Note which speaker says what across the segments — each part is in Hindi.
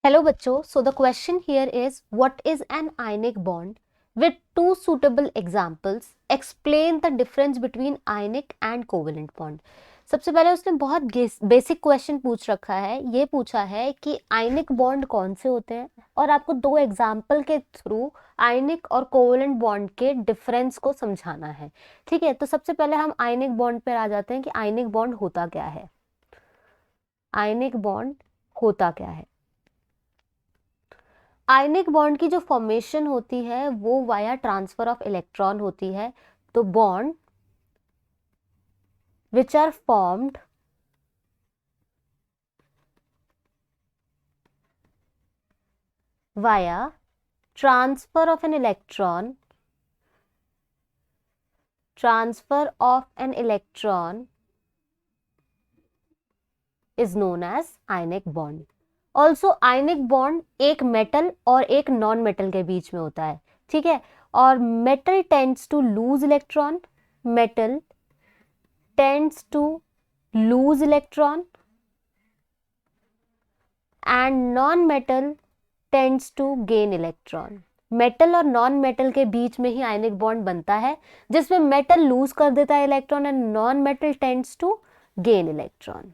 Speaker 1: Hello बच्चों, so the question here is what is an ionic bond? With two suitable examples, explain the difference between ionic and covalent bond. सबसे पहले उसने बहुत बेसिक क्वेश्चन पूछ रखा है, ये पूछा है कि आयनिक बॉन्ड कौन से होते हैं और आपको दो एग्जाम्पल के थ्रू आयनिक और कोवलेंट बॉन्ड के डिफरेंस को समझाना है। ठीक है, तो सबसे पहले हम आयनिक बॉन्ड पर आ जाते हैं कि आयनिक बॉन्ड होता क्या है। आयनिक बॉन्ड होता क्या है? आयनिक बॉन्ड की जो फॉर्मेशन होती है वो वाया ट्रांसफर ऑफ इलेक्ट्रॉन होती है। तो bond which are formed via transfer of an electron is known as ionic bond. Also ionic bond एक मेटल और एक नॉन मेटल के बीच में होता है। ठीक है, और metal tends to lose electron, metal tends to lose electron and non metal tends to gain electron. Metal और नॉन मेटल के बीच में ही आयनिक बॉन्ड बनता है, जिसमें मेटल लूज कर देता है electron and non metal tends to gain electron.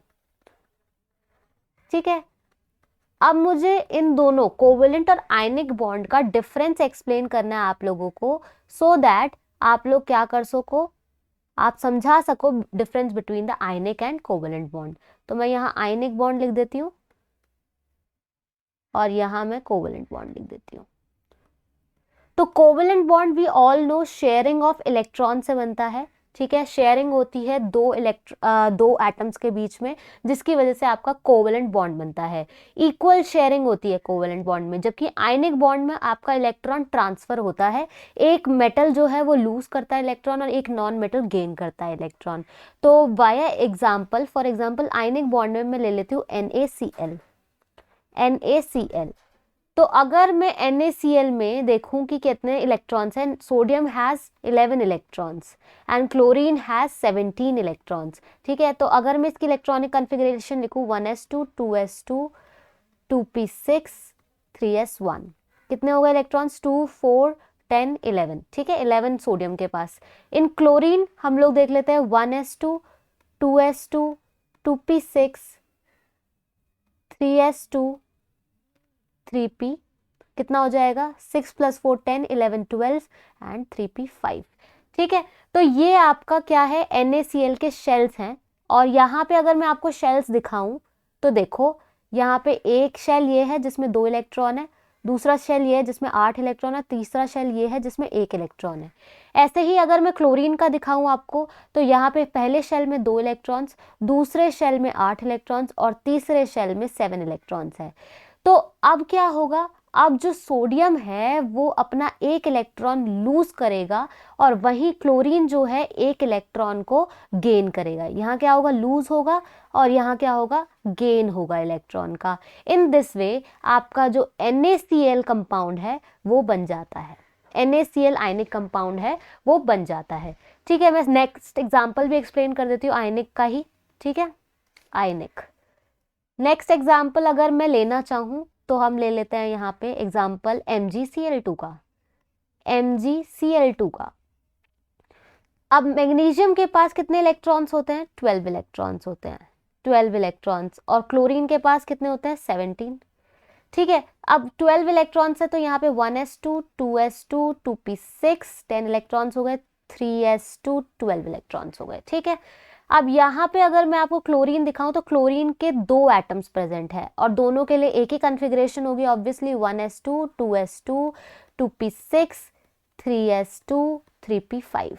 Speaker 1: ठीक है, अब मुझे इन दोनों कोवेलेंट और आयनिक बॉन्ड का डिफरेंस एक्सप्लेन करना है आप लोगों को, सो दैट आप लोग क्या कर सको, आप समझा सको difference between the ionic and covalent bond. तो मैं यहाँ आयनिक बॉन्ड लिख देती हूँ और यहाँ मैं कोवेलेंट बॉन्ड लिख देती हूँ। तो covalent bond we all know sharing of electron से बनता है। ठीक है, शेयरिंग होती है दो एटम्स के बीच में, जिसकी वजह से आपका कोवेलेंट बॉन्ड बनता है। इक्वल शेयरिंग होती है कोवेलेंट बॉन्ड में, जबकि आयनिक बॉन्ड में आपका इलेक्ट्रॉन ट्रांसफर होता है। एक मेटल जो है वो लूज करता है इलेक्ट्रॉन और एक नॉन मेटल गेन करता है इलेक्ट्रॉन। तो via example, for example ionic bond में मैं ले लेती हूँ NaCl। तो अगर मैं NaCl में देखूं कि कितने इलेक्ट्रॉन्स हैं, sodium has 11 electrons and chlorine has 17 electrons. ठीक है, तो अगर मैं इसकी इलेक्ट्रॉनिक कॉन्फ़िगरेशन लिखूं 1s2 2s2 2p6 3s1, कितने हो गए इलेक्ट्रॉन्स? 2 4 10 11। ठीक है, 11 सोडियम के पास। इन क्लोरीन हम लोग देख लेते हैं 1s2 2s2 2p6 3s2 3p, कितना हो जाएगा? 6 + 4 10 11 12 एंड 3p 5। ठीक है, तो ये आपका क्या है, NaCl के शेल्स हैं। और यहाँ पे अगर मैं आपको शेल्स दिखाऊं तो देखो, यहाँ पे एक शेल ये है जिसमें 2 इलेक्ट्रॉन है, दूसरा शेल ये है जिसमें 8 इलेक्ट्रॉन है, तीसरा शेल ये है जिसमें 1 इलेक्ट्रॉन है। ऐसे ही अगर मैं क्लोरीन का दिखाऊं आपको, तो यहाँ पे पहले शेल में 2 इलेक्ट्रॉन्स, दूसरे शेल में 8 इलेक्ट्रॉन्स और तीसरे शेल में 7 इलेक्ट्रॉन्स है। तो अब क्या होगा, अब जो सोडियम है वो अपना 1 इलेक्ट्रॉन लूज करेगा और वही क्लोरीन जो है 1 इलेक्ट्रॉन को गेन करेगा। यहाँ क्या होगा, लूज होगा और यहाँ क्या होगा, गेन होगा इलेक्ट्रॉन का। इन दिस वे आपका जो NaCl कंपाउंड है वो बन जाता है, NaCl आयनिक कंपाउंड है वो बन जाता है। ठीक है, मैं नेक्स्ट एग्जाम्पल भी एक्सप्लेन कर देती हूँ आयनिक का ही। ठीक है, आयनिक नेक्स्ट एग्जाम्पल अगर मैं लेना चाहूँ तो हम ले लेते हैं यहाँ पे एग्जाम्पल MgCl2 का। MgCl2 का, अब मैग्नीशियम के पास कितने इलेक्ट्रॉन्स होते हैं? 12 इलेक्ट्रॉन्स होते हैं, 12 इलेक्ट्रॉन्स। और क्लोरीन के पास कितने होते हैं? 17। ठीक है, अब 12 इलेक्ट्रॉन्स है तो यहाँ पे 1s2 2s2 2p6 10 इलेक्ट्रॉन्स हो गए, 3s2 12 इलेक्ट्रॉन्स हो गए। ठीक है, अब यहाँ पे अगर मैं आपको क्लोरीन दिखाऊं तो क्लोरीन के 2 एटम्स प्रेजेंट है और दोनों के लिए एक ही कॉन्फ़िगरेशन होगी obviously, 1s2 2s2 2p6 3s2 3p5।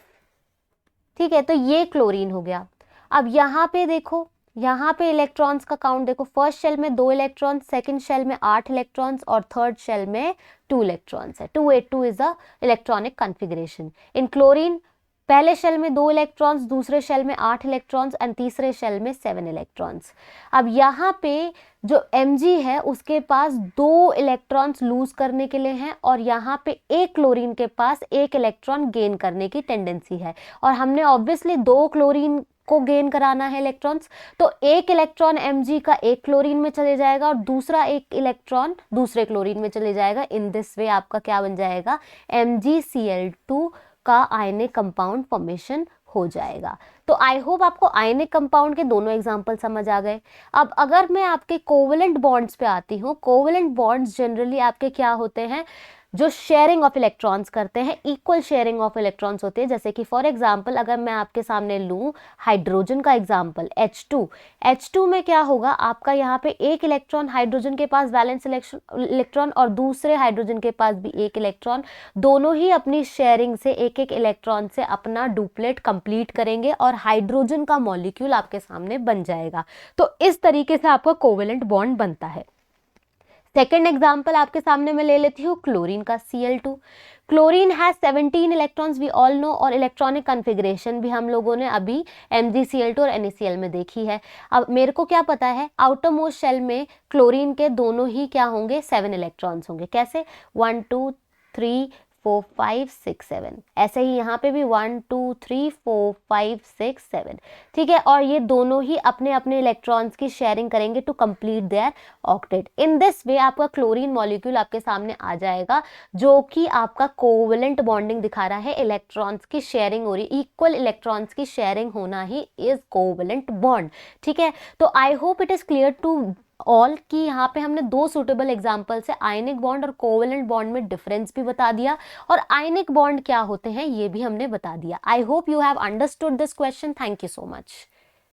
Speaker 1: ठीक है, तो ये क्लोरीन हो गया। अब यहाँ पे देखो, यहाँ पे इलेक्ट्रॉन्स का काउंट देखो, फर्स्ट शेल में 2 इलेक्ट्रॉन्स, सेकंड शेल में 8 इलेक्ट्रॉन्स और थर्ड शेल में 2 इलेक्ट्रॉन्स है। 282 is the electronic configuration. In chlorine पहले शेल में 2 इलेक्ट्रॉन्स, दूसरे शेल में 8 इलेक्ट्रॉन्स एंड तीसरे शेल में 7 इलेक्ट्रॉन्स। अब यहाँ पे जो Mg है उसके पास 2 इलेक्ट्रॉन्स लूज करने के लिए हैं और यहाँ पे एक क्लोरीन के पास 1 इलेक्ट्रॉन गेन करने की टेंडेंसी है। और हमने ऑब्वियसली 2 क्लोरीन को गेन कराना है इलेक्ट्रॉन्स, तो एक इलेक्ट्रॉन Mg का एक क्लोरीन में चले जाएगा और दूसरा एक इलेक्ट्रॉन दूसरे क्लोरीन में चले जाएगा। इन दिस वे आपका क्या बन जाएगा, MgCl2 का आयनिक कंपाउंड फॉर्मेशन हो जाएगा। तो आई होप आपको आयनिक कंपाउंड के दोनों एग्जांपल समझ आ गए। अब अगर मैं आपके कोवेलेंट बॉन्ड्स पे आती हूँ, कोवेलेंट बॉन्ड्स जनरली आपके क्या होते हैं, जो शेयरिंग ऑफ इलेक्ट्रॉन्स करते हैं, इक्वल शेयरिंग ऑफ इलेक्ट्रॉन्स होते हैं। जैसे कि फॉर एग्जांपल अगर मैं आपके सामने लूँ हाइड्रोजन का एग्जांपल H2 में क्या होगा, आपका यहाँ पे एक इलेक्ट्रॉन हाइड्रोजन के पास वैलेंस इलेक्ट्रॉन और दूसरे हाइड्रोजन के पास भी एक इलेक्ट्रॉन, दोनों ही अपनी शेयरिंग से एक एक इलेक्ट्रॉन से अपना डुप्लेट कंप्लीट करेंगे और हाइड्रोजन का मॉलिक्यूल आपके सामने बन जाएगा। तो इस तरीके से आपका कोवेलेंट बॉन्ड बनता है। सेकेंड एग्जाम्पल आपके सामने मैं ले लेती हूँ क्लोरीन का Cl2। Chlorine has 17 electrons, we all know, और इलेक्ट्रॉनिक कन्फिग्रेशन भी हम लोगों ने अभी MgCl2 और NaCl में देखी है। अब मेरे को क्या पता है, आउटर मोस्ट शेल में क्लोरीन के दोनों ही क्या होंगे, 7 इलेक्ट्रॉन्स होंगे। कैसे, 1 2 3 4 5 6 7, ऐसे ही यहाँ पे भी 1 2 3 4 5 6 7, ठीक है। और ये दोनों ही अपने अपने इलेक्ट्रॉन्स की शेयरिंग करेंगे to complete their octet. In this way आपका क्लोरीन मॉलिक्यूल आपके सामने आ जाएगा, जो कि आपका कोवेलेंट बॉन्डिंग दिखा रहा है, इलेक्ट्रॉन्स की शेयरिंग हो रही, इक्वल इलेक्ट्रॉन्स की शेयरिंग होना ही इज कोवेलेंट बॉन्ड, ठीक है। तो I hope it is clear to all कि यहाँ पे हमने दो सुटेबल एग्जाम्पल से आयनिक बॉन्ड और कोवेलेंट बॉन्ड में डिफरेंस भी बता दिया और आयनिक बॉन्ड क्या होते हैं ये भी हमने बता दिया। I hope you have understood this question. Thank you so much.